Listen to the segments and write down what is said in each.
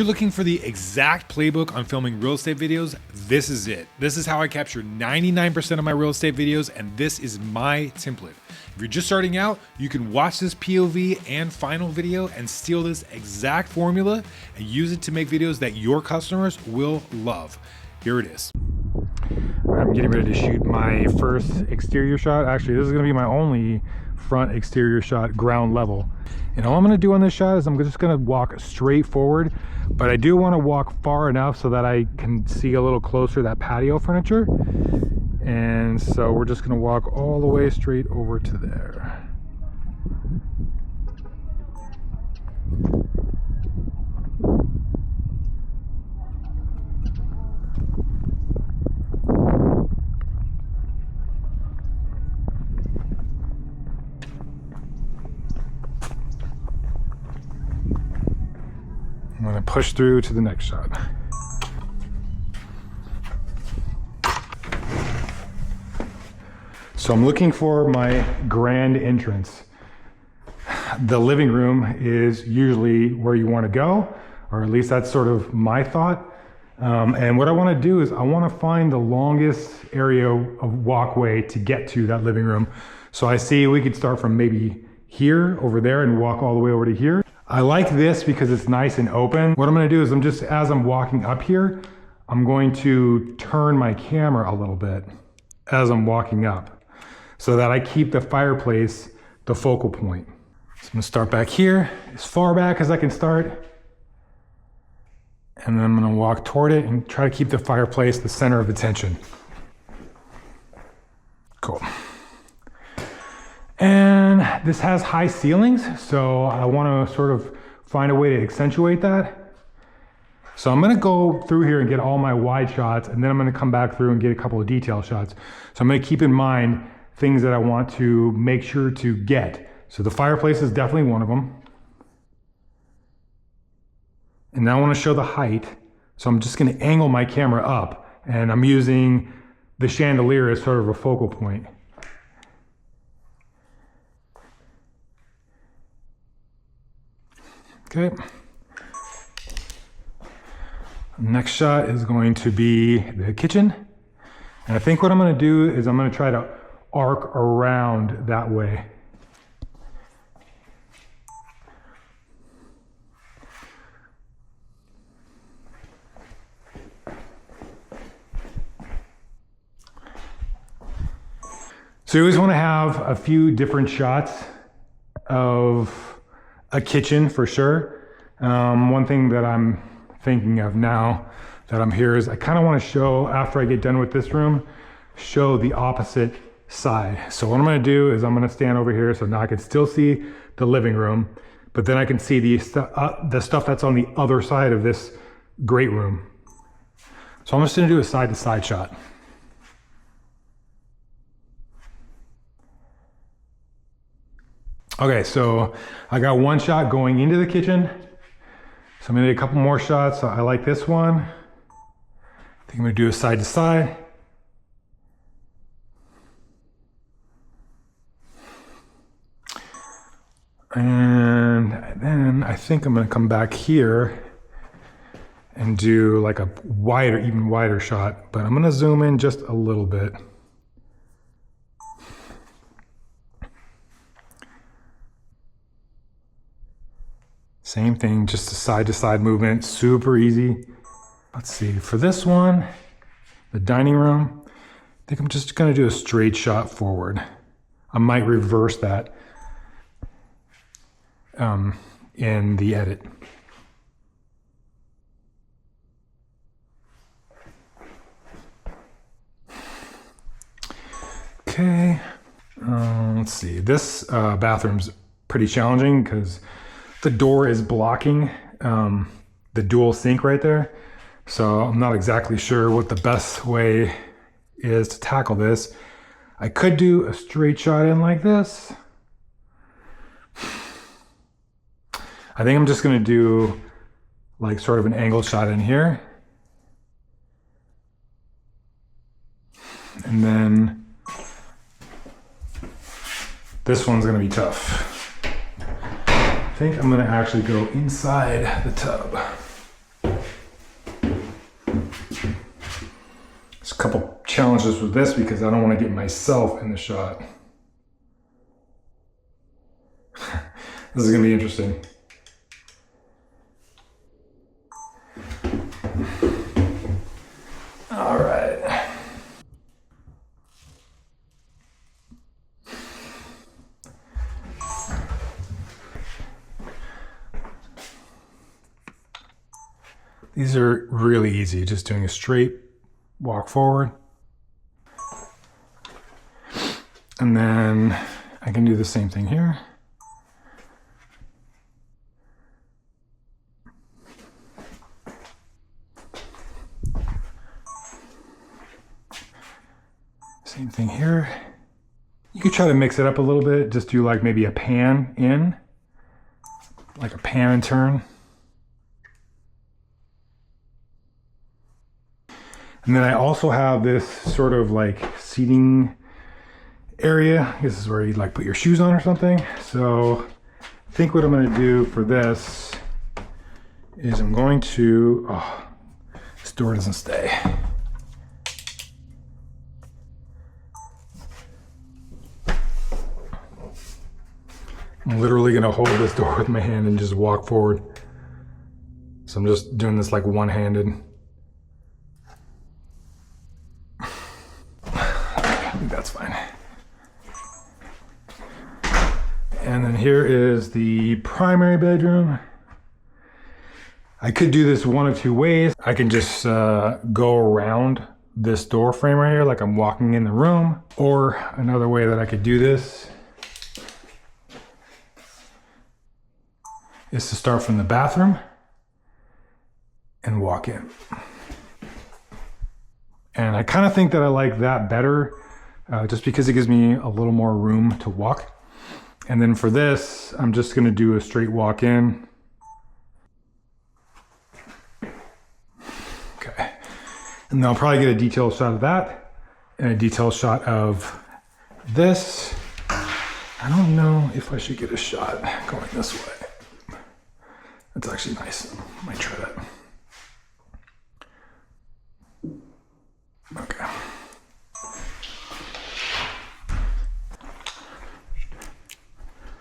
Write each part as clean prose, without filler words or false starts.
you're looking for the exact playbook on filming real estate videos, this is it. This is how I capture 99% of my real estate videos, and this is my template. If you're just starting out, you can watch this POV and final video and steal this exact formula and use it to make videos that your customers will love. Here it is. I'm getting ready to shoot my first exterior shot. Actually, this is gonna be my only front exterior shot, ground level. And all I'm gonna do on this shot is I'm just gonna walk straight forward, but I do wanna walk far enough so that I can see a little closer that patio furniture. And so we're just gonna walk all the way straight over to there. I'm gonna push through to the next shot. So I'm looking for my grand entrance. The living room is usually where you want to go, or at least that's sort of my thought. And what I want to do is I want to find the longest area of walkway to get to that living room. So I see we could start from maybe here over there and walk all the way over to here. I like this because it's nice and open. What I'm going to do is as I'm walking up here, I'm going to turn my camera a little bit as I'm walking up, so that I keep the fireplace the focal point. So I'm gonna start back here, as far back as I can start. And then I'm gonna walk toward it and try to keep the fireplace the center of attention. Cool. And this has high ceilings, so I wanna sort of find a way to accentuate that. So I'm gonna go through here and get all my wide shots, and then I'm gonna come back through and get a couple of detail shots. So I'm gonna keep in mind things that I want to make sure to get. So the fireplace is definitely one of them. And now I want to show the height. So I'm just going to angle my camera up, and I'm using the chandelier as sort of a focal point. Okay. Next shot is going to be the kitchen. And I think what I'm going to do is I'm going to try to arc around that way. So you always want to have a few different shots of a kitchen for sure. One thing that I'm thinking of now that I'm here is I kind of want to show, after I get done with this room, show the opposite side. So what I'm going to do is I'm going to stand over here so now I can still see the living room, but then I can see the stuff that's on the other side of this great room. So I'm just going to do a side-to-side shot. Okay, so I got one shot going into the kitchen. So I'm going to do a couple more shots. So I like this one. I think I'm going to do a side-to-side. And then I think I'm gonna come back here and do like a wider, even wider shot, but I'm gonna zoom in just a little bit. Same thing, just a side-to-side movement, super easy. Let's see, for this one, the dining room, I think I'm just gonna do a straight shot forward. I might reverse that in the edit. Okay, let's see. This bathroom's pretty challenging because the door is blocking the dual sink right there. So I'm not exactly sure what the best way is to tackle this. I could do a straight shot in like this. I think I'm just gonna do like sort of an angled shot in here. And then this one's gonna be tough. I think I'm gonna actually go inside the tub. There's a couple challenges with this because I don't want to get myself in the shot. This is going to be interesting. All right. These are really easy, just doing a straight walk forward. And then I can do the same thing here. Same thing here. You could try to mix it up a little bit, just do like maybe a pan in, like a pan and turn. And then I also have this sort of like seating area. This is where you'd like put your shoes on or something. So I think what I'm going to do for this is I'm going to, oh, this door doesn't stay. I'm literally going to hold this door with my hand and just walk forward. So I'm just doing this like one-handed. I think that's fine. And then here is the primary bedroom. I could do this one of two ways. I can just go around this door frame right here like I'm walking in the room. Or another way that I could do this is to start from the bathroom and walk in. And I kind of think that I like that better just because it gives me a little more room to walk. And then for this, I'm just gonna do a straight walk in. Okay. And then I'll probably get a detailed shot of that and a detailed shot of this. I don't know if I should get a shot going this way. That's actually nice. I might try that. Okay.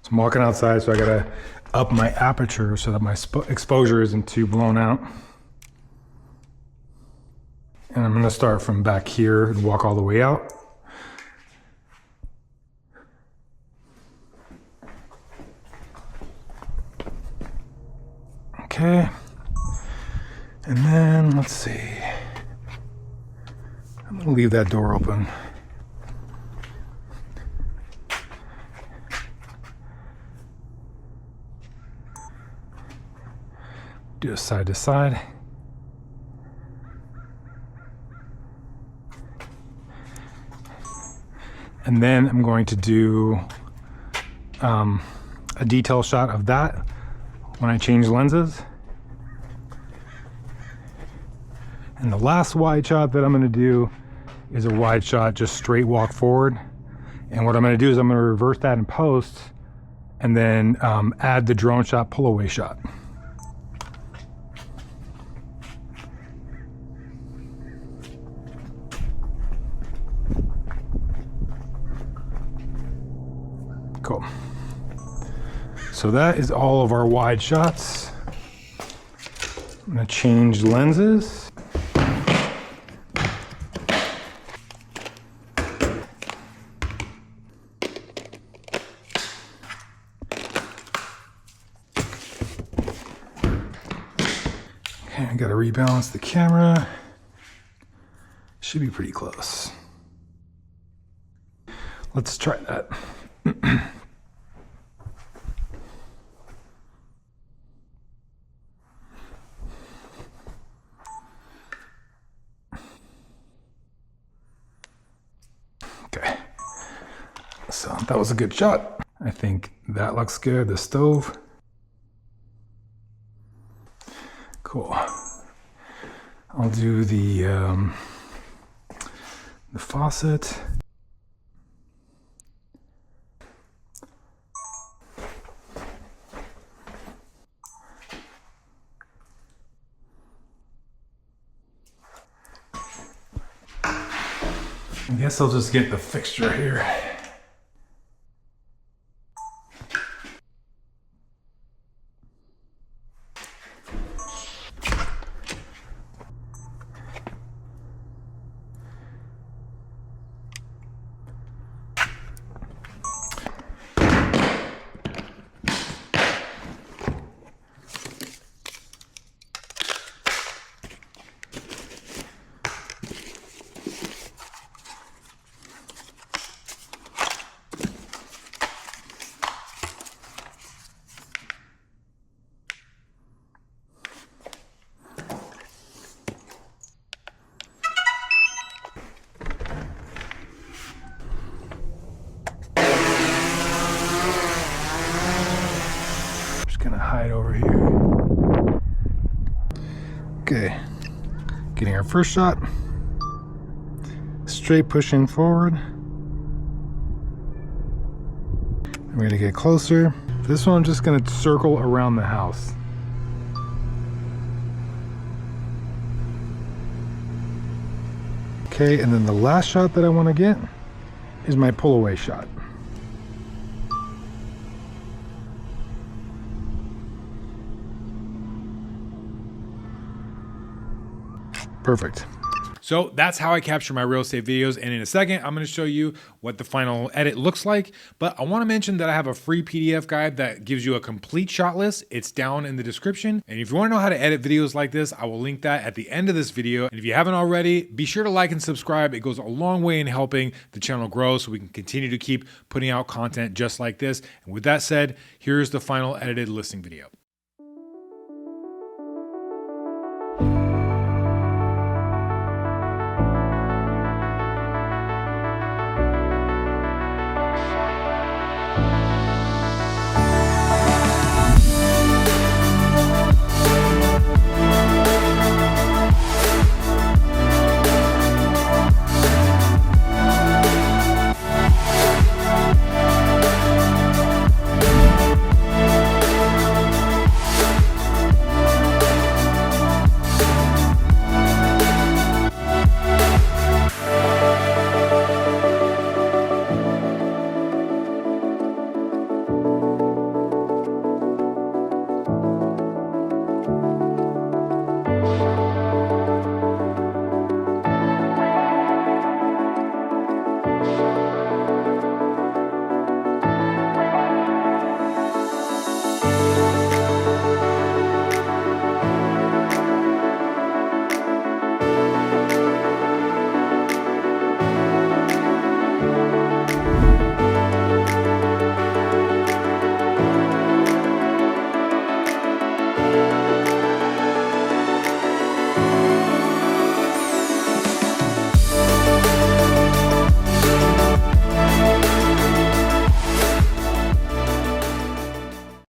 So I'm walking outside, so I gotta up my aperture so that my exposure isn't too blown out. And I'm gonna start from back here and walk all the way out. Okay. And then let's see. I'm gonna leave that door open. Do a side to side. And then I'm going to do a detail shot of that when I change lenses. And the last wide shot that I'm gonna do is a wide shot, just straight walk forward. And what I'm gonna do is I'm gonna reverse that in post and then add the drone shot, pull away shot. Cool. So that is all of our wide shots. I'm gonna change lenses. Okay, I gotta rebalance the camera. Should be pretty close. Let's try that. Okay, so that was a good shot. I think that looks good, the stove. Cool. I'll do the faucet. I guess I'll just get the fixture here. Gonna hide over here. Okay, getting our first shot. Straight pushing forward. We're gonna get closer. This one I'm just gonna circle around the house. Okay, and then the last shot that I want to get is my pull away shot. Perfect. So that's how I capture my real estate videos, and in a second I'm going to show you what the final edit looks like. But I want to mention that I have a free PDF guide that gives you a complete shot list. It's down in the description, and if you want to know how to edit videos like this, I will link that at the end of this video. And if you haven't already, be sure to like and subscribe. It goes a long way in helping the channel grow so we can continue to keep putting out content just like this. And with that said, here's the final edited listing video.